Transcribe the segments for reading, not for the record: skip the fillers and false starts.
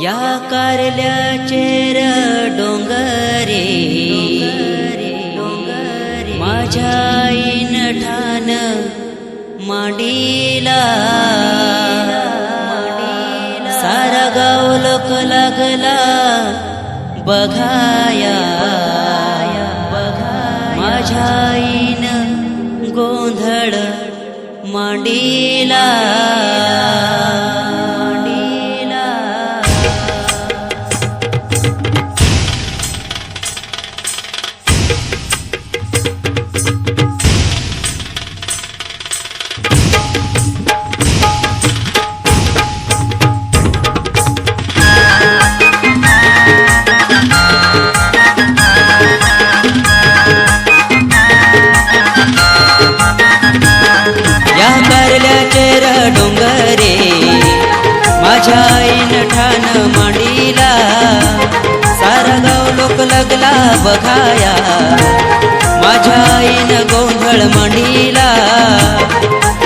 या कारल्याचे डोंगरे माझ्या आईन ठाण मांडीला सारा गाव लोक लागला बघाया माझ्या आईन गोंधळ मांडीला डोंगरे माझ्या आईन ठाण मांडीला सारा गाव लोक लागला बघाया माझ्या आईन गोंधळ मांडीला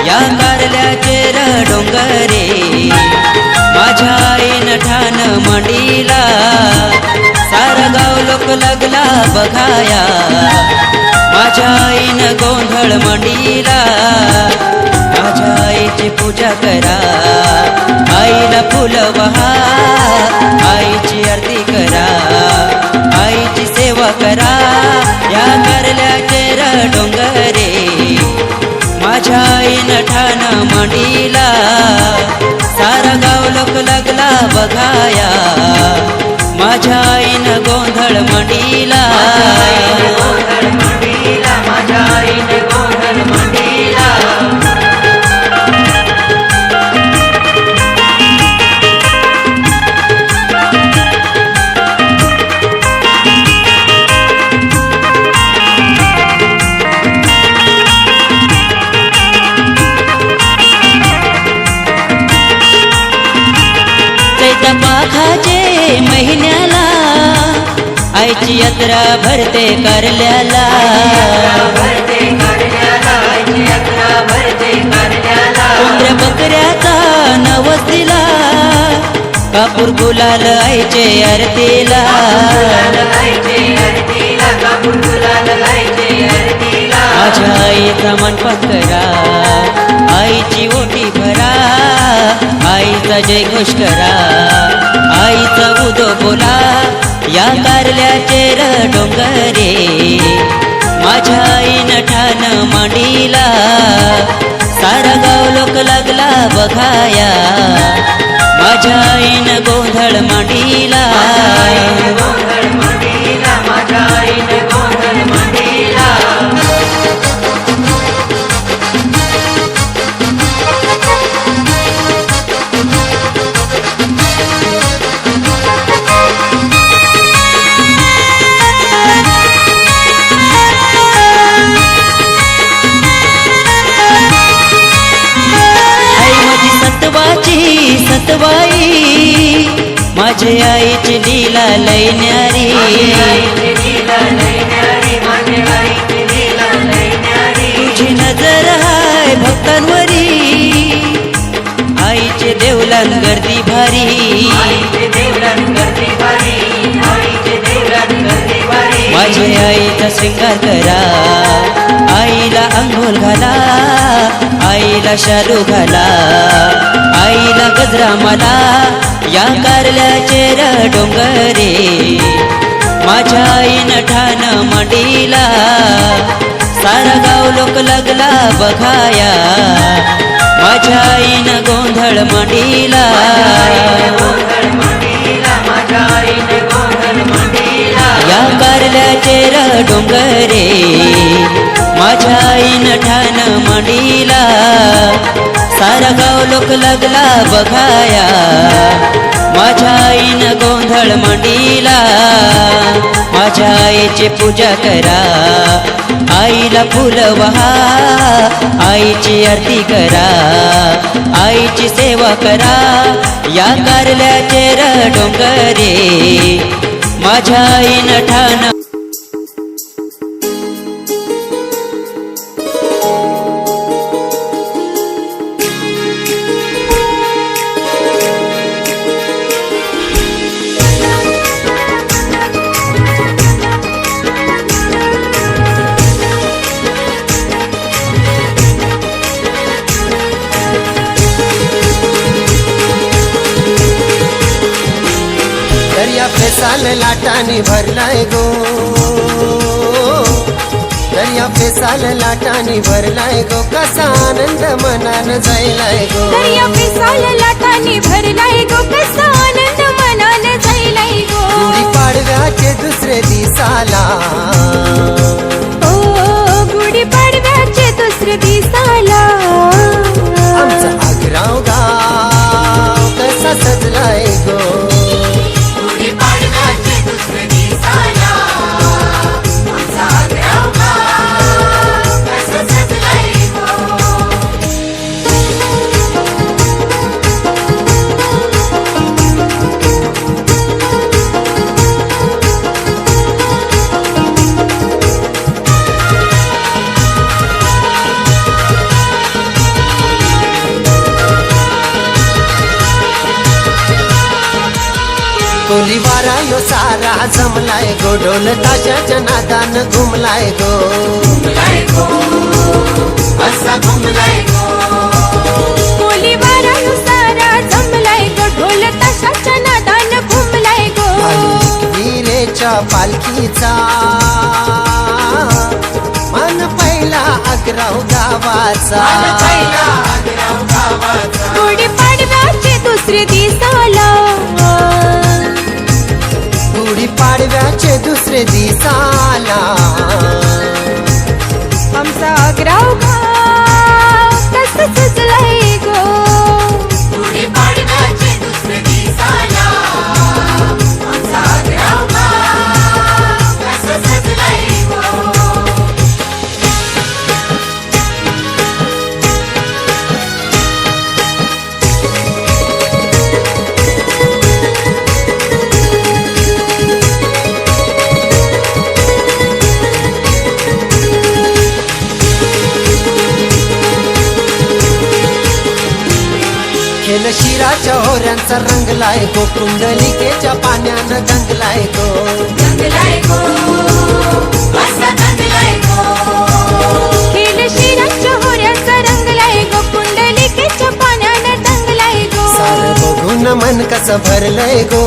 या कारल्याचे डोंगरे माझ्या आईन ठाण मांडीला सारा गाव लोक लागला बघाया माझ्या आईन गोंधळ मांडीला माझ्या आईची पूजा करा आईला फुल वहा आईची आरती करा आईची सेवा करा या कारल्याचे डोंगरे माझ्या आईन ठाण मांडीला सारा गाव लोक लागला बघाया माझ्या आईन गोंधळ मांडीला माझ्या आईन गोंधळ मांडीला पाखाचे महिन्याला आईची यात्रा भरते कारल्याला कोंबड्या बकऱ्याचा नवस दिला कापूर गुलाल आईचे आरतीला माझ्या आईचा मनपात करा आईची ओटी भरा आईचा जय घोष करा आईचा उदो बोला या कारल्याचे डोंगरे माझ्या आईन ठाण मांडीला सारा गाव लोक लागला बघाया माझ्या आईन गोंधळ मांडीला माझ्या आईन गोंधळ मांडीला सतवाई माझे आईची लीला लय न्यारी तुझी नजर हाय भक्तांवरी आईचे देवलान गर्दी भारी माझे आईचा श्रृंगार करा आईला अंघोळ घाला आईला शालू घाला आईला गजरा मला या कारल्याचे डोंगरे माझ्या आईन ठाण मांडीला सारा गाव लोक लागला बघाया माझ्या आईन गोंधळ मांडीला या कारल्याचे डोंगरे माझ्या आईन ठाण मांडीला सारा गाव लोक लागला बघाया माझ्या आईन गोंधळ मांडीला माझ्या आईची पूजा करा आईला फुल वहा आईची आरती करा आईची सेवा करा या कारल्याचे डोंगरे माझ्या आईन ठाण फेसाल लाटाने भरलाय गो, दर्या फेसाल लाटाने भरलाय गो, कसा आनंद मनान जायलाय गो. दर्या फेसाल लाटाने भरलाय गो, कसा आनंद मनान जायलाय गो. गुढी पाडव्याचे दुसरे दिसाला, ओ गुढी पाडव्याचे दुसरे दिसाला आमचा आग्राव गाव कसा सजलाय गो. गुढी पाडव्याचे दुसरे दिसाला आमचा आग्राव गाव कसं सजलंय गो. कोलीवारा यो सारा जमलाय गो, ढोल ताशाच्या नादान घुमलाय गो. घुमलाय गो, असा घुमलाय गो. कोलीवारा यो सारा जमलाय गो, ढोल ताशाच्या नादान घुमलाय गो. वीरेच्या पालखीचा मन पहिला आग्राव गावाचा, मन पहिला आग्राव गावाचा. गुढी पाडव्याचे दुसरे दिसाला, गुढी पाडव्याचे दुसरे दिसाला आमचा आग्राव गाव कसं सजलंय गो. गुढी पाडव्याचे दुसरे दिसाला आमचा आग्राव गाव कसं सजलंय गो. खेल शिराच्या होऱ्यांचा रंगलाय गो, कुंडलिकेच्या पाण्यानं दंगलाय गो. दंगलाय गो, असा दंगलाय गो. खेळ शिराच्या होऱ्याचा रंगलाय गो, कुंडलिकेच्या पाण्यानं दंगलाय गो. सारं बघून मन कसं भरलंय गो,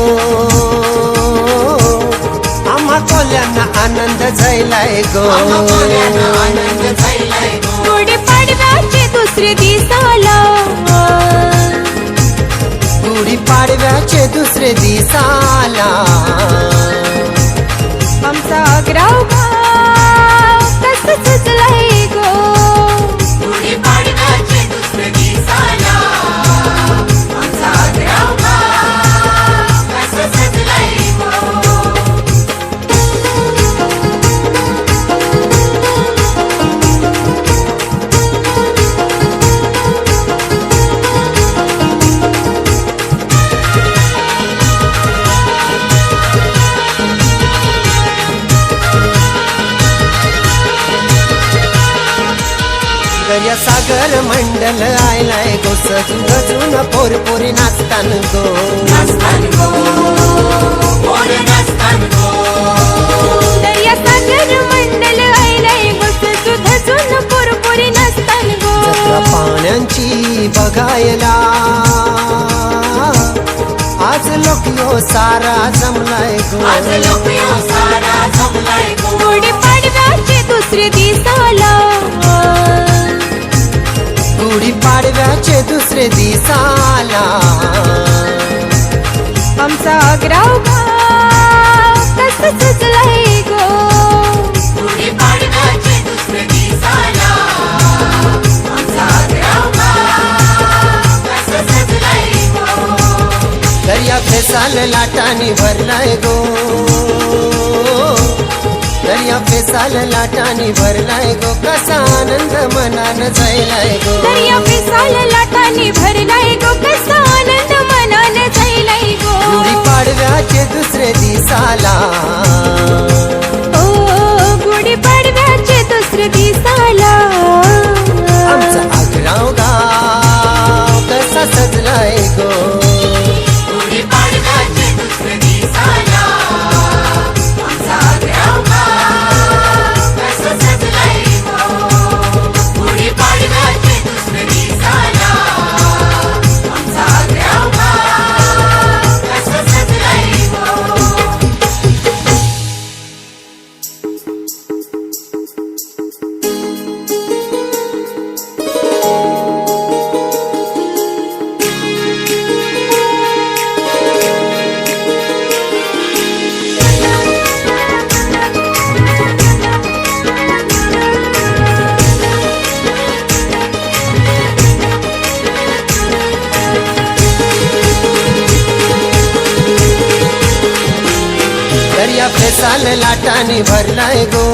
आम्हा कोल्यांना आनंद झायलाय गो. आम्हा कोल्यांना आनंद झायलाय गो. गुढी पाडव्याचे दुसरे दिसाला, गुढी पाडव्याचे दुसरे दिसाला आमचा आग्राव गाव कसं सजलंय गो. गुढी पाडव्याचे दुसरे दिसाला आमचा आग्राव गाव कसं सजलंय गो. दर्या सागर मंडल आयलाय गो, सजून गजून पोरपोरी नाचतान गो. नाचतान गो, पोरं नाचतान गो. दर्या सागर मंडल आयलाय गो, सजून धजून पोरपोरी नाचतान गो. जत्रा पाण्यांची बघायला आज लोक यो सारा जमलाय गो. आज लोक यो सारा जमलाय गो. गुढी पाडव्याचे दुसरे दिसाला, गुढी पाडव्याचे दुसरे दिसाला आमचा आग्राव गाव कसं सजलंय गो. गुढी पाडव्याचे दुसरे दिसाला आमचा आग्राव गाव कसं सजलंय गो. दर्या फेसाल लाटाने भरलाय गो, दर्या फेसाल लाटाने भरलाय गो, कसा आनंद मनान जायलाय गो. दर्या फेसाल लाटाने भरलाय गो, कसा आनंद मनान जायलाय गो. गुढी पाडव्याचे दुसरे दिसाला, ओ गुढी पाडव्याचे दुसरे दिसाला आमचा आग्राव गाव कसा सजलाय गो. गुढी पाडव्याचे दुसरे दिसाला आमचा आग्राव गाव दर्या फेसाल लाटाने भरलाय गो,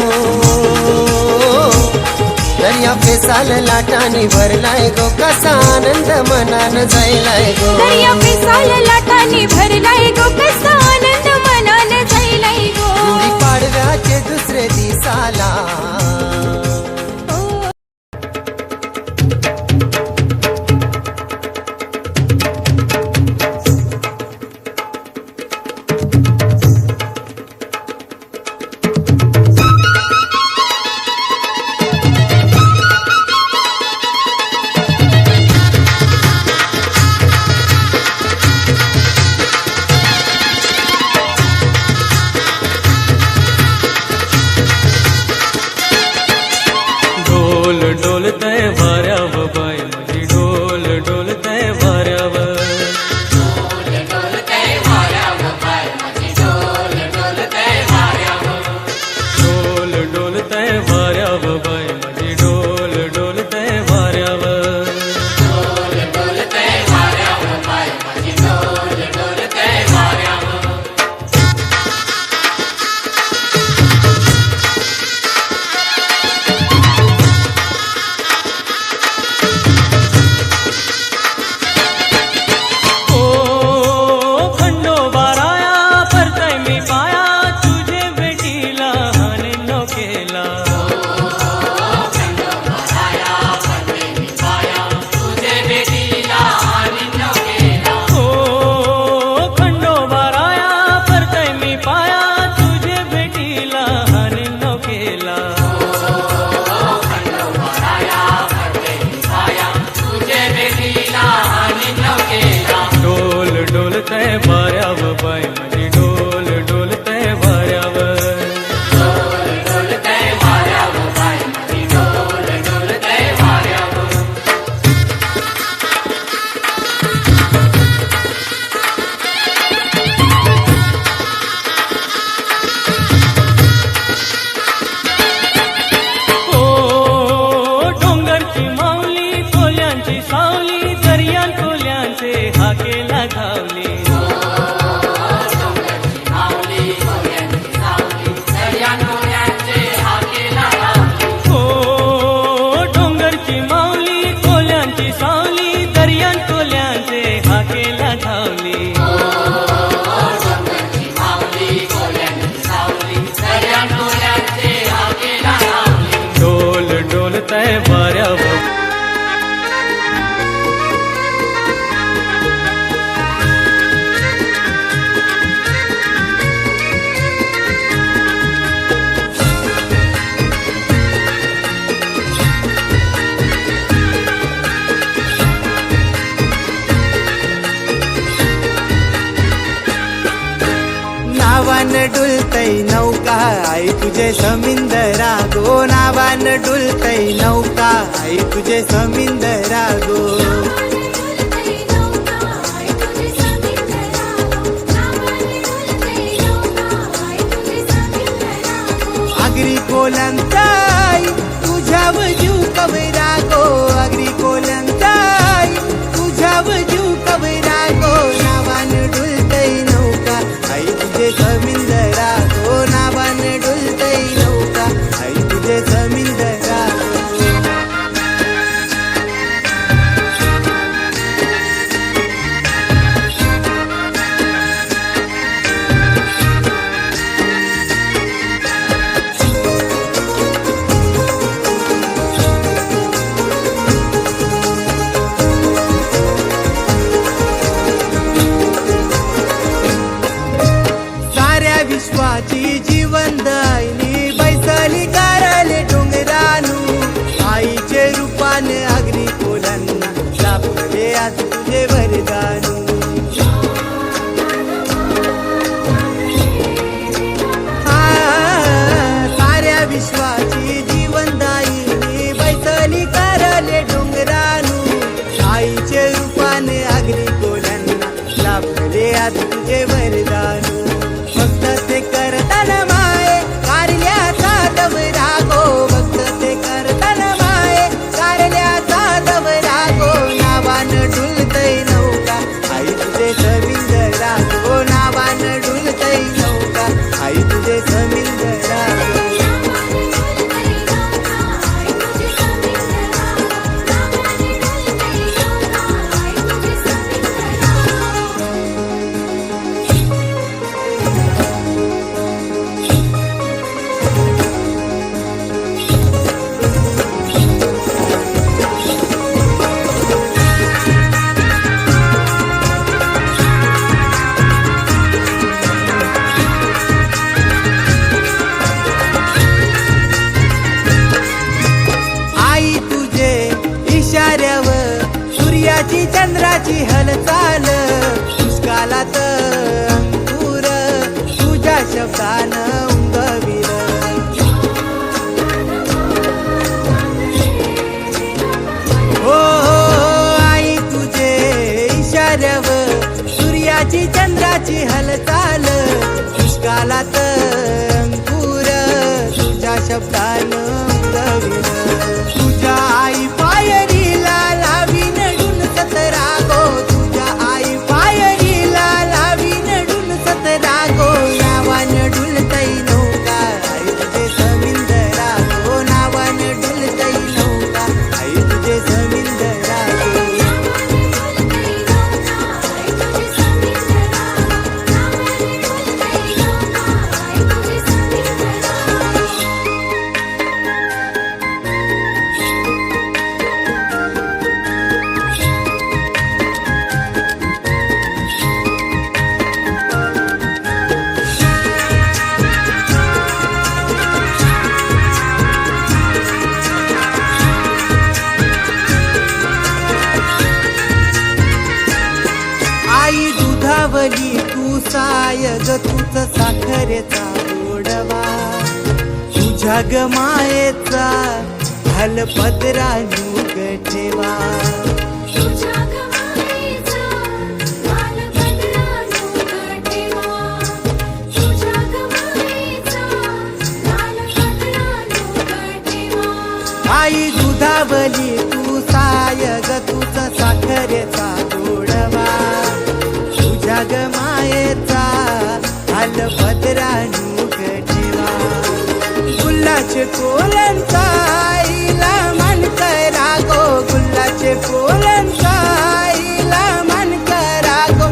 दर्या फेसाल लाटाने भरलाय गो, कसा आनंद मनान जायलाय गो. दर्या पेसाल लाटांनी भरलाय गो, कसा आनंद मनान जायलाय गो. गुढी पाडव्याचे दुसरे दिसाला ढोल डोलतय वाऱ्यावर बाय माझी ढोल डोलतय वाऱ्यावर. ढोल डोलतय वाऱ्यावर बाय माझी ढोल डोलतय वाऱ्यावर. ढोल डोलतय वाऱ्यावर बाय माझी ढोल डोलतय वाऱ्यावर. ढोल डोलतय वाऱ्यावर बाय माझी ढोल डोलतय वाऱ्यावर. ओ खंडोबाराया परतय मी पाया तुझे भेटीला हाने नो केला. खंडोबाराया परते मी पाया तुझे भेटीला आणि न गेला. ओ खंडोबाराया परतय मी पाया तुझे भेटीला हाने नो केला. खंडोबाराया परते मी पाया तुझे भेटीला आणि न गेला. ढोल डोलतय वाऱ्यावर बाय माझी ढोल डोलतय वाऱ्यावर. ढोल डोलतय वाऱ्यावर बाय माझी ढोल डोलतय वाऱ्यावर. ओ डोंगरची माऊली कोल्यांची सावली दर्यान कोल्यांचे हाकेला घावली. डोंगरची माऊली कोल्यांची सावली दर्या डोळ्यांचे हाकेला लावली. ओ डोंगरची माऊली कोल्यांची सावली दर्यान कोल्यांचे हाकेला घावली. डोंगरची माऊली कोल्यांची सावली दर्या डोळ्यांचे हाकेला लावली. ढोल डोलतय वाऱ्यावर नावान डुलतय नौका आई तुझे समिंदरा गो, नावान डुलतय नौका आई तुझे समिंदरा गो. आगरी कोलंताई तुझ्यावर जीव कवरा गो, आगरी कोलंताई तुझ्यावर जीव कवरा गो. नावान डुलतय नौका आई तुझे समिंदरा गो, नावान डुलतय नौका आई तुझे समिंदरा गो. साऱ्या विश्वाची जीवनदायिनी बैसली कारले डोंगरानू, आईचे रूपान अग्नी कोलांना लाभले आज तुझे वरदानू. साऱ्या विश्वाची जीवनदायिनी बैसली कारले डोंगरानू, आईचे रूपान अग्नी कोलांना लाभले आज तुझे वरदानू. भक्त ते करताना माये कारल्याचा दवरा गो, भक्त ते करताना माये कारल्याचा दवरा गो. नावान डुलतय नौका आई तुझे समिंदरा गो, नावान डुलतय नौका आई रंगाची हलचाल दुष्काळात अंकुर तुझ्या शब्दानं उगविन तुझ्या आई पायरीला लावीन डुल सतरा गो तुझ्या आई पायरीला लावीन डुल सतरा गो नावान डुलतई नौका आई तुझे समिंदरा गो नावान डुलतई नौका आई तुझे समिंदरा गो आई दुधावली तू साय ग तुझ साखरेचा गोडवा तुझ्या ग मायेचा हलपदरा नुग ठेवा आई दुधावली तू साय ग तुझ साखरेचा गोडवा तुझ्या ग मायेचा हलपदरा नुग ठेवा गुल्लाचे कोलंचा आईला मन करा गो गुल्लाचे कोलंचा आईला मन करा गो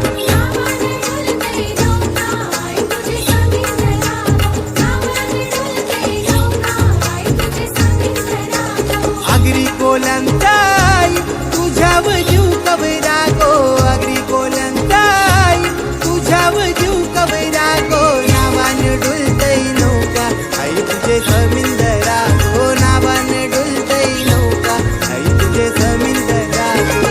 आगरी कोलंताई तुझ्याव जीव कवरा गो आगरी कोलंताई तुझ्याव जीव कवरा गो नावान डुलतई नौका आई तुझे समिंदरा गो नावान डुलतई नौका आई तुझे समिंदरा गो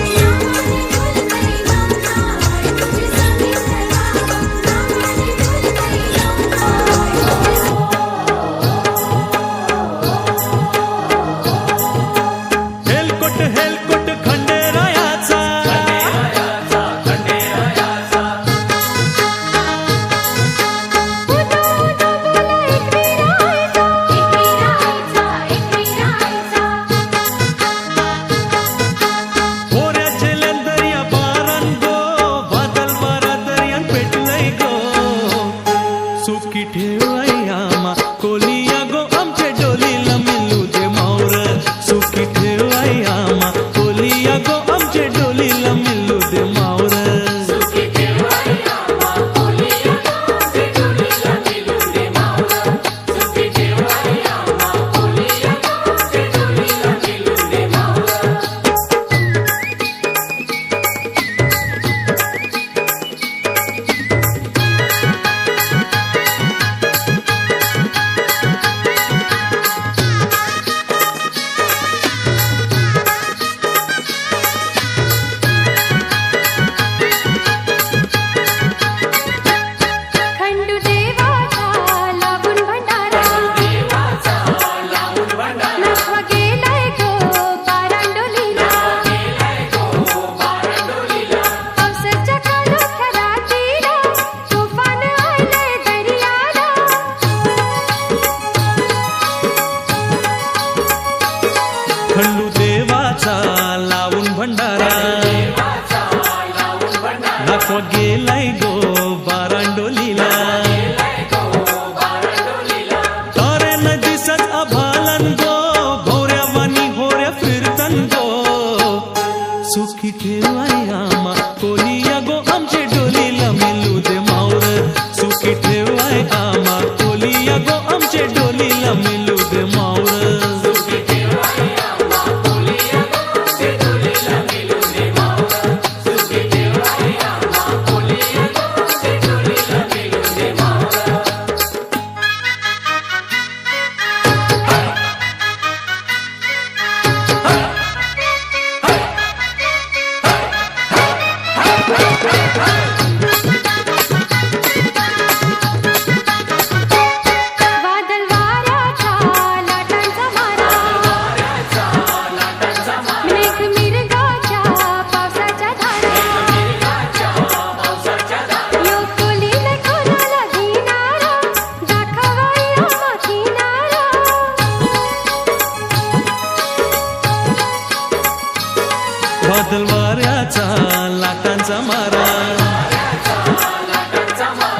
हेलकोट हेलकोट खंडेरायाचा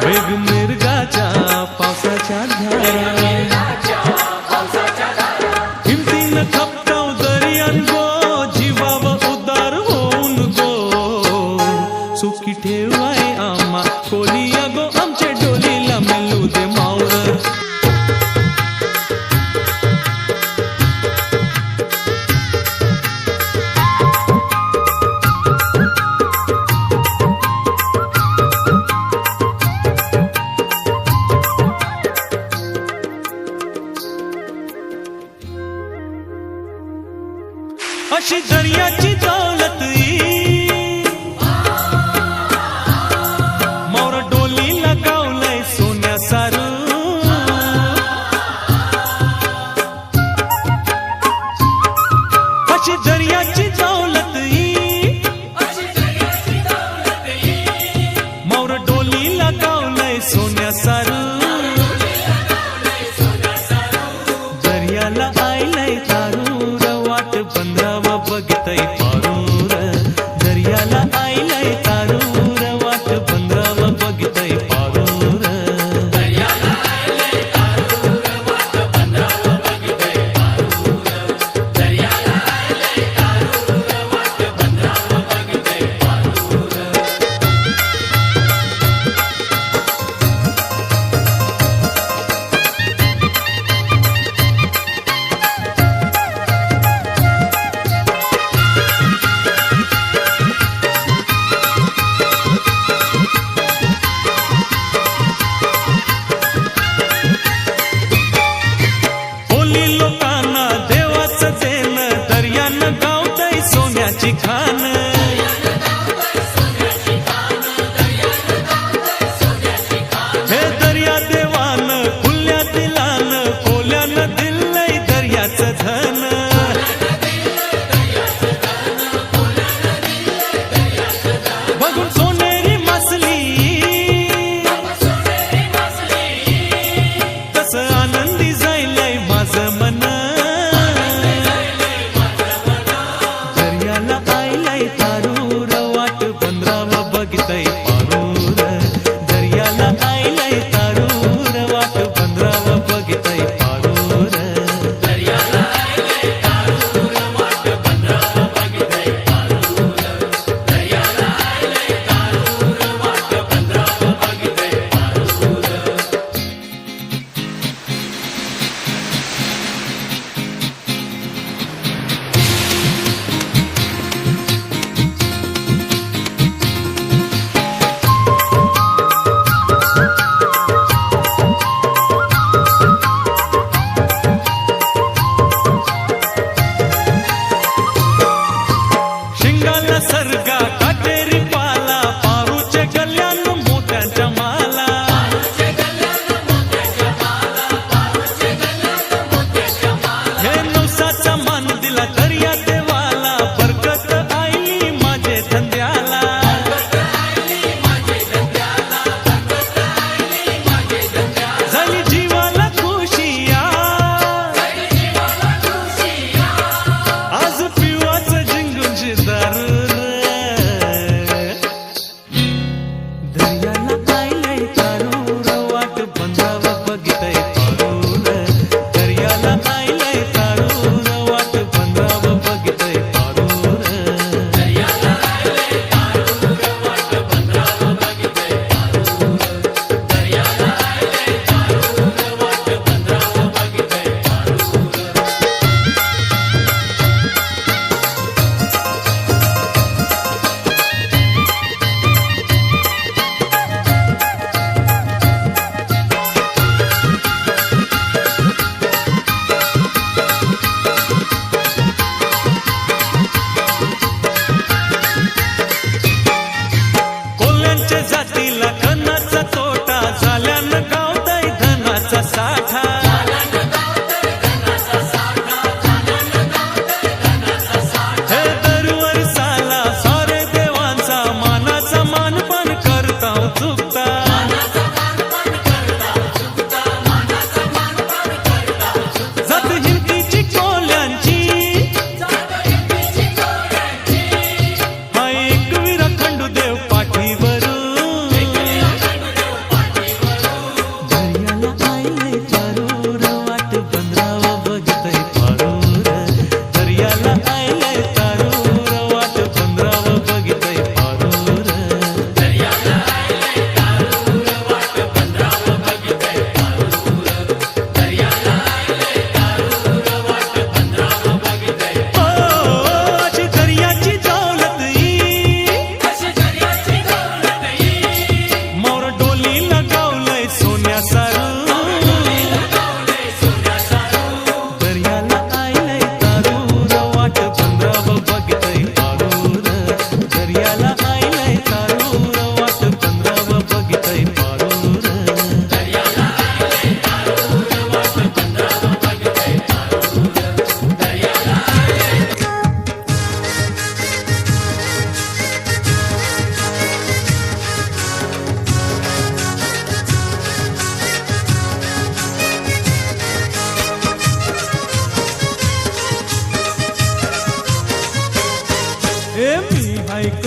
मेघ मिरगाच्या पावसाच्या धारा हिमतीनं खपटाव दर्यान गो जीवाव उदार होऊन गो सुखी ठेवाय आम्हा कोलिया गो आमच्या डोलीला मेलू दे मावर अशी दर्याची दौलत मोर डोलीला गावलंय सोन्या सारू अशी दर्याची दौलत मोर डोलीला गावलंय सोन्या सारू दर्याला आयलंय तारू रवाट बंधावा बघतय पारू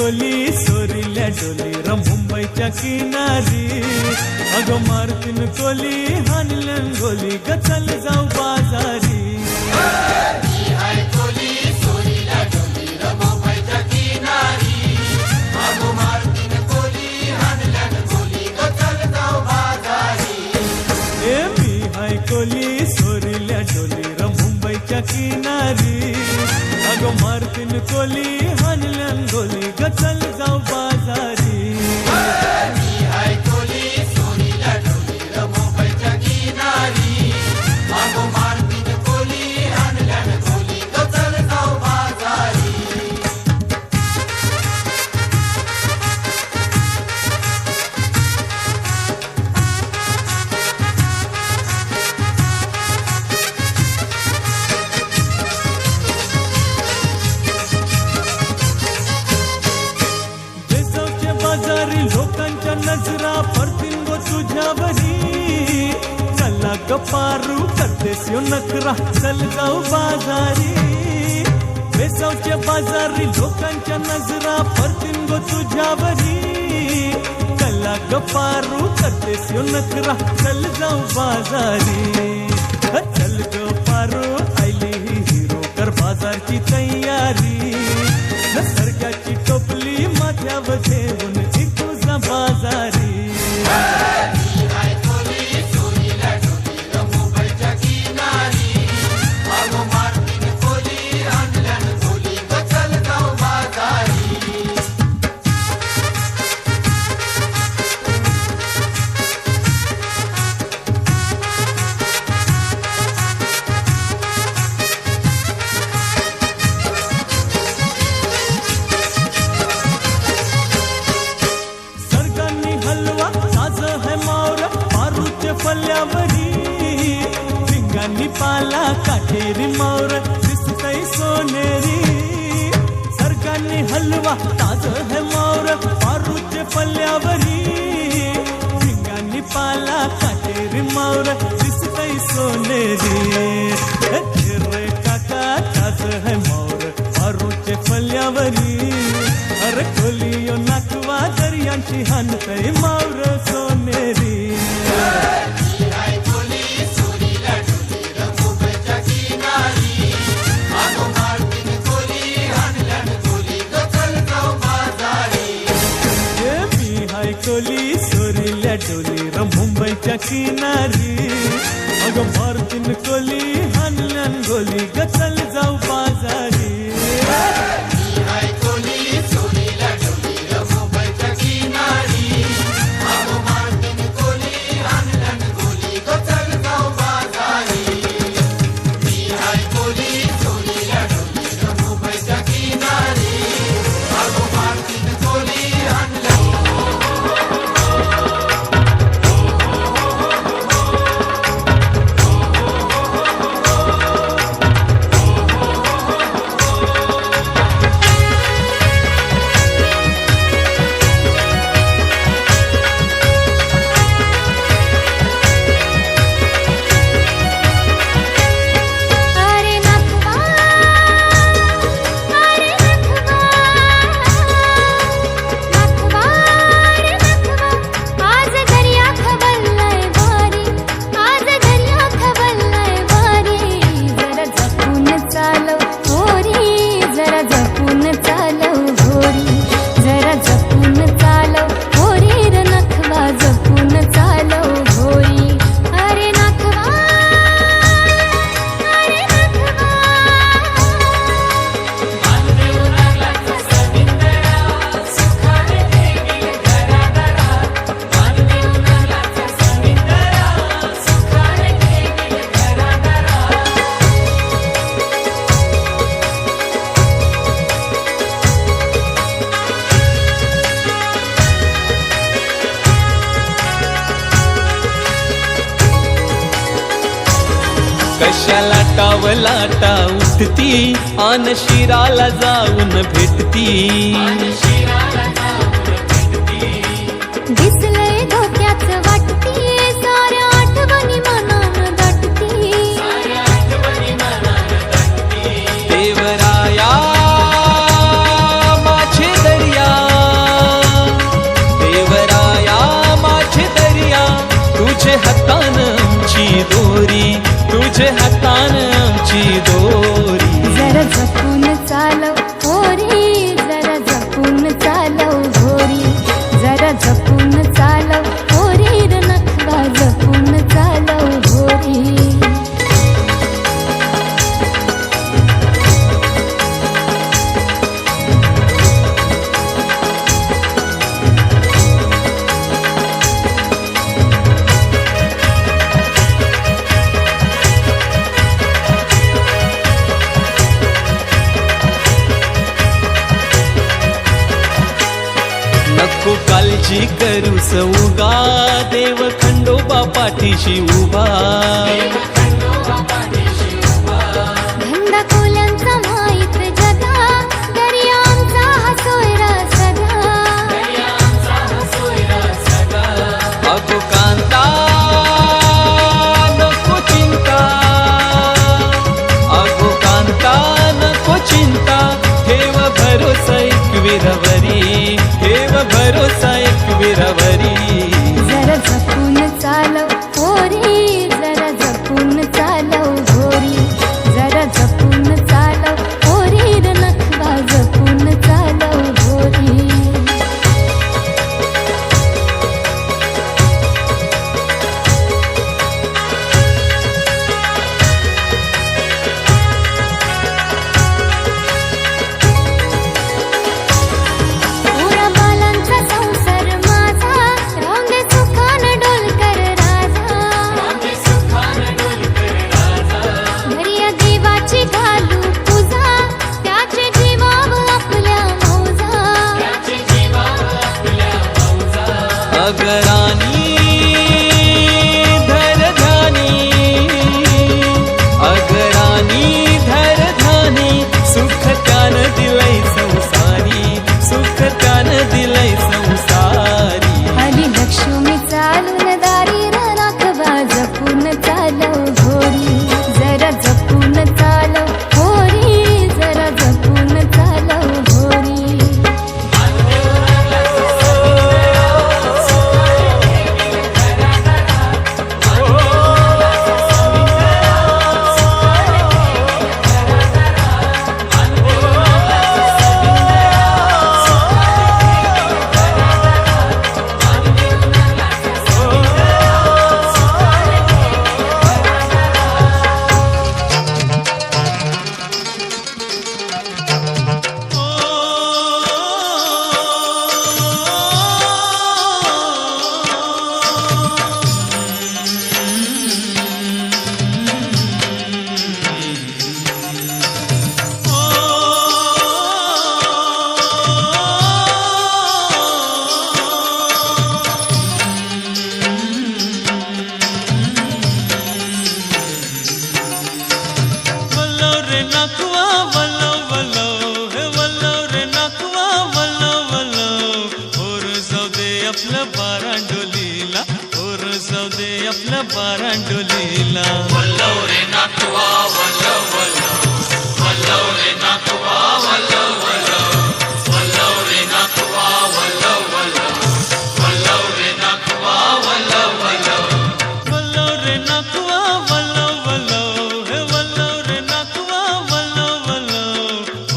कोली सोरील्या डोली र मुंबईच्या किनारी अगं मारतीन कोली हानल्यान गोली ग चल जाऊ बाजारी कोली सोरील्या डोली र मुंबईच्या किनारी अगं मारतीन कोली हानल्यान गोली ग चल जाऊ बाजारी लोकांच्या नजरा पडतील गो तुझ्यावरी चला गप्पारू करतेस यो नखरा चल जाऊ बाजारी बेसावच्या बाजारी लोकांच्या नजरा पडतील गो तुझ्यावरी चला गप्पारू करतेस यो नखरा चल जाऊ बाजारी चल गप्पारू आयली ही हिरो कर बाजारची तयारी सरकारची टोपली माझ्यावर ठेवून बाजारी फल्यावरी भिंगांनी पाला काठेरी मावर दिसतय सोनेरी सरकारनी हलवा ताज है मावर पारूचे फल्यावरी भिंगांनी पाला काठेरी मावर दिसतय सोनेरी रे काका ताज है मावर पारूचे फल्यावरी अरे खोलियो नाकवा दर्यांची हानतय मावर सोनेरी कोली सोरील्या डोली र मुंबईच्या किनारी अगं मारतीन कोली हानल्यान गोली ग चल जाऊ बाजारी कशाला टावलाटा उठती आन शिराला जाऊन भेटती दिसलंय धोक्याच वाटती साऱ्या आठवणी मनान दाटती देवराया माझे दर्या तुझे हातान आमची दोरी जरा जपून चालव पोरी, जरा जपून चालव घोरी, जरा जपून चालव पोरी र नखवा जपून चालव घोरी. नको काळजी करूस उगा, देव खंडोबा पाठीशी उभा. धंदा कोल्यांचा माहित जगा, दर्या आमचा हा सोयरा सदा. अगो कांता नको चिंता, अगो कांता नको चिंता, ठेव भरोसा एकविरावरी, ठेव भरोसा एकविरावरी. जरा जपून चालव पोरी, जरा जपून चालव घोरी, जरा जपून चालव पोरी र नखवा जपून चालव घोरी. पुरा बालांचा संसार माझा, राहून दे सुखान डोलकर राजा. घरिया देवाची घालू पूजा, त्याचे जीवाव आपल्या मौजा. अगरानी धर ध्यानी, अगरानी धर ध्यानी, सुख त्यान दिलय संसारी, सुख त्यान दिलय संसारी. आली लक्ष्मी चालून दारी र राखवा जपून चालव घोरी, जरा जपून चालव घोरी, जरा जपून चालव घोरी. वल्लव रे नकवा वल्लव वल्लव, हे वल्लव रे नकवा वल्लव वल्लव. और जाऊ दे आपल्या बारांडोलीला, और जाऊ दे आपल्या बारांडोलीला. वल्लव रे नाकवा वल्लव वल्लव, वल्लव रे नाकवा वल्लव वल्लव, वल्लव रे नाकवा वल्लव वल्लव, वल्लव रे नाकवा वल्लव वल्लव. वल्लव रे नकवा वल्लव वल्लव, हे वल्लव रे नकवा वल्लव वल्लव.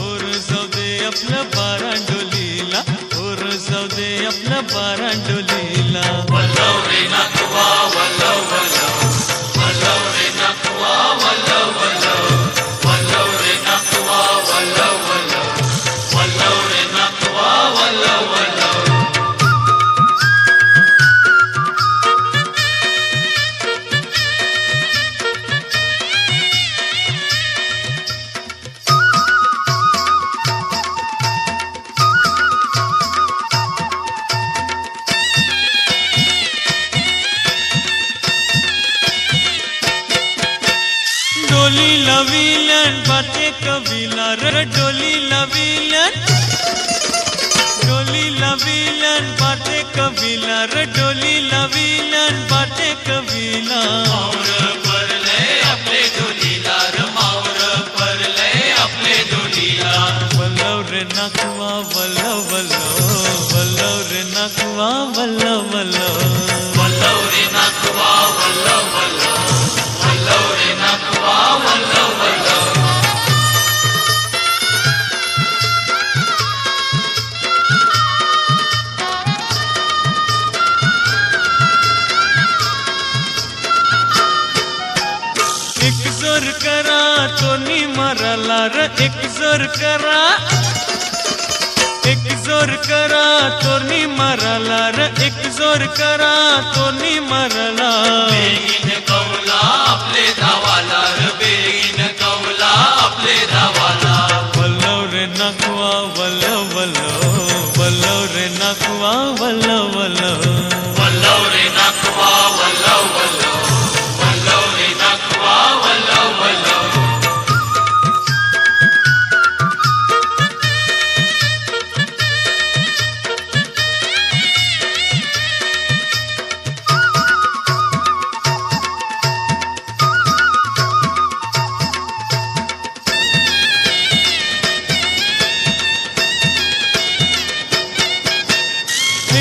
और जाऊ दे आपल्या बारांडोलीला, और जाऊ दे आपल्या बारांडोलीला. वल्लव रे नाकवा वल्लव वल्लव, वल्लव रे नाकवा वल्लव वल्लव, वल्लव रे नाकवा वल्लव वल्लव, वल्लव रे नाकवा वल्लव वल्लव. डोली लविलन बाटे कविला रे, डोली लविलन, डोली लविलन बाटे कविला रे, डोली लविलन बाटे कविला. मावर परले आपले डोलीला र, मावर परले आपले डोलीला. वल्लव रे नकवा वल्लव वल्लव, वल्लव रे नकवा वल्लव वल्लव. वल्लव रे नाकवा वल्लव वल्लव, वल्लव रे नाकवा र एक जोर करा, एक जोर करा तोरणी माराला र एक जोर करा तोरणी माराला. बेगीन कौला आपले धावाला र बेगीन कौला आपले धावाला. वल्लव रे नाखवा वल्लव वल्लव, वल्लव रे नाखवा वल्लव वल्लव. वल्लव रे नाखवा वल्लव वल्लव, वल्लव रे नाखवा वल्लव वल्लव.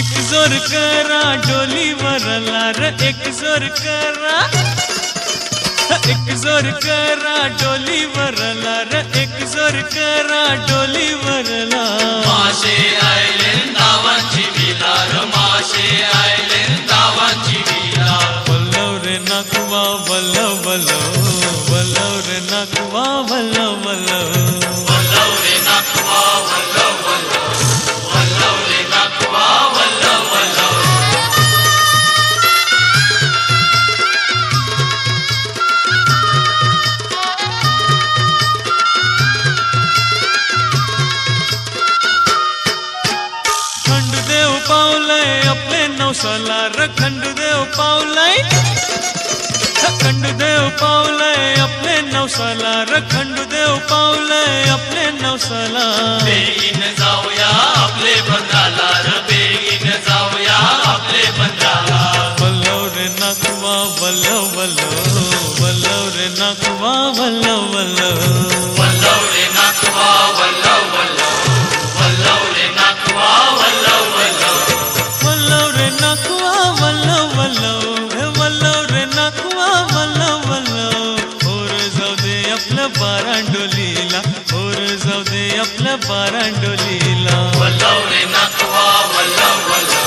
एक जोर करा डोली वरला र एक जोर करा, एक जोर करा डोली वरला र एक जोर करा डोली वरला. माशे आयले दावांची विला र माशे आयले दावांची विला. वल्लव रे नाखवा वल्लव वल्लव, वल्लव रे नाखवा वल्लव वल्लव. वल्लव रे नाखवा वल्लव वल्लव, वल्लव रे नाखवा वल्लव वल्लव. खंडदेव पावलय आपले नवसाला र खंडदेव पावलय, खंडदेव पावलय आपले नवसाला र खंडदेव पावलय आपले नवसाला. बेगीन जाऊया आपले बंधाला र बेगीन जाऊया आपले बंधाला. वल्लव रे नाखवा वल्लव वल्लव, वल्लव रे नाखवा वल्लव वल्लव. वल्लव रे नाखवा वल्लव वल्लव, वल्लव रे नाखवा वल्लव वल्लव. वल्लव रे नाखवा वल्लव वल्लव, वल्लव रे नाखवा वल्लव वल्लव. और जाऊ दे आपल्या बारांडोलीला, और जाऊ दे आपल्या बारांडोलीला. वल्लव रे नाखवा वल्लव वल्लव,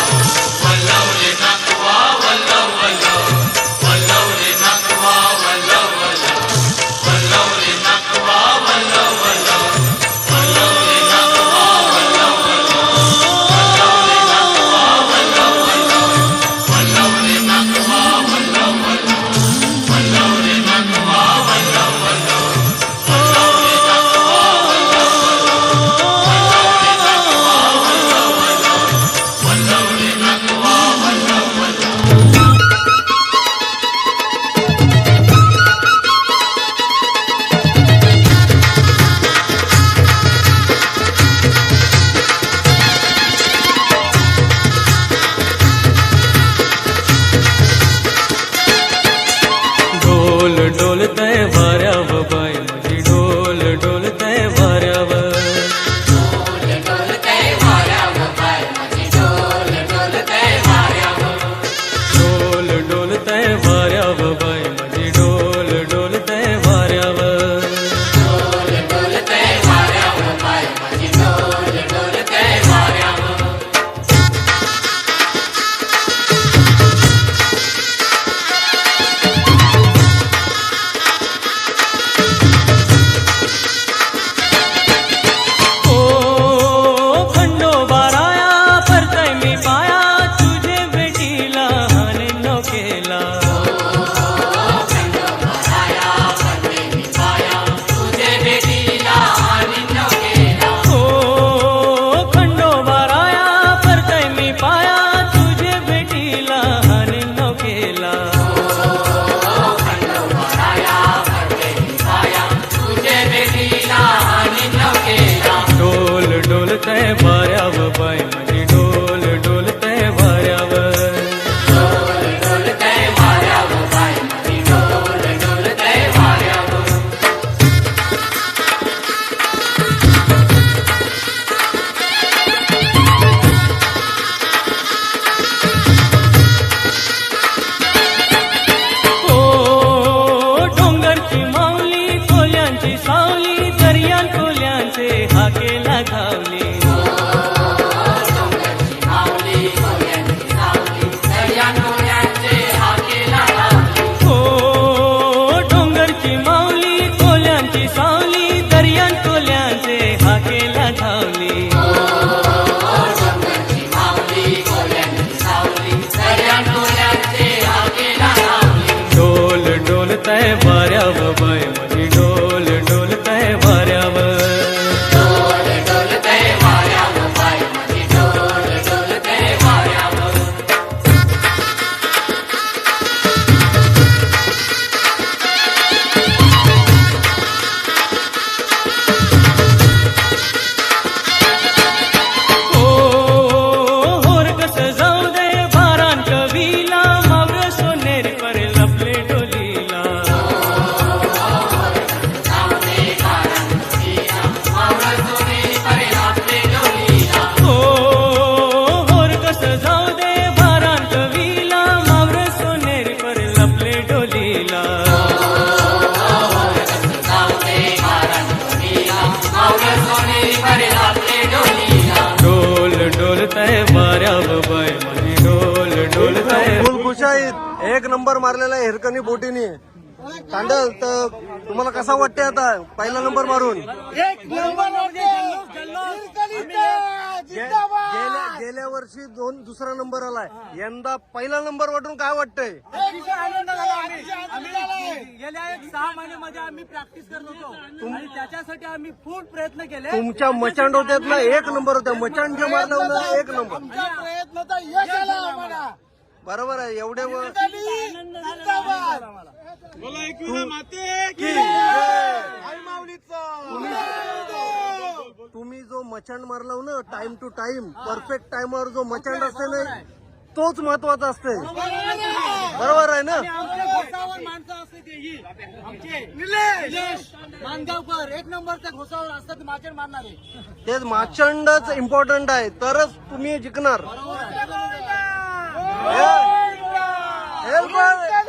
वल्लव रे नाखवा वल्लव वल्लव. वल्लव रे नाखवा वल्लव वल्लव, वल्लव रे नाखवा वल्लव वल्लव. वल्लव रे नाखवा वल्लव वल्लव, वल्लव रे नाखवा वल्लव वल्लव. वल्लव रे नाखवा वल्लव वल्लव, वल्लव रे नाखवा वल्लव वल्लव. वल्लव रे नाखवा वल्लव वल्लव, वल्लव रे एक नंबर मारलेला आहे हिरकणी बोटीने. तांडल तर तुम्हाला कसा वाटते आता पहिला नंबर मारून? गेल्या वर्षी दुसरा नंबर आलाय, यंदा पहिला नंबर वाटून काय वाटतंय? गेल्या 6 महिन्यामध्ये आम्ही प्रॅक्टिस करत होतो आणि त्याच्यासाठी आम्ही फुल प्रयत्न केले. तुमच्या मचांड होत्यात ना, एक नंबर होत्या. मचांड जे मारलं होतं एक नंबर. प्रयत्नाचा यश आला आम्हाला. बरोबर आहे. एवढे तुम्ही जो मचांड मारला ना टाइम टू टाइम, परफेक्ट टाइमवर जो मचांड असते ना, तोच महत्वाचा असते. बरोबर आहे ना? माणसं असते ते आमचे निलेश मानगावकर एक नंबरच्या घोसावर असतात माचेड मारणारे. तेच माचंडच इम्पॉर्टंट आहे, तरच तुम्ही जिंकणार. Hãy subscribe cho kênh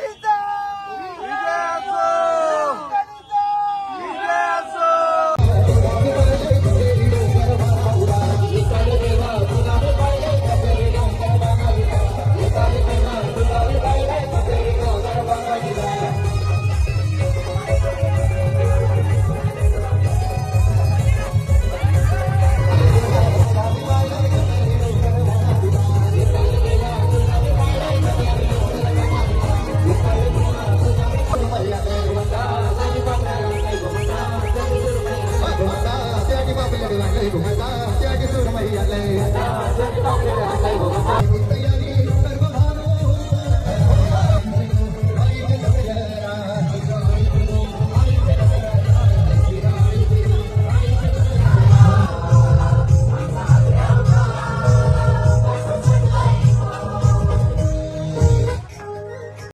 Ghiền Mì Gõ để không bỏ lỡ những video hấp dẫn.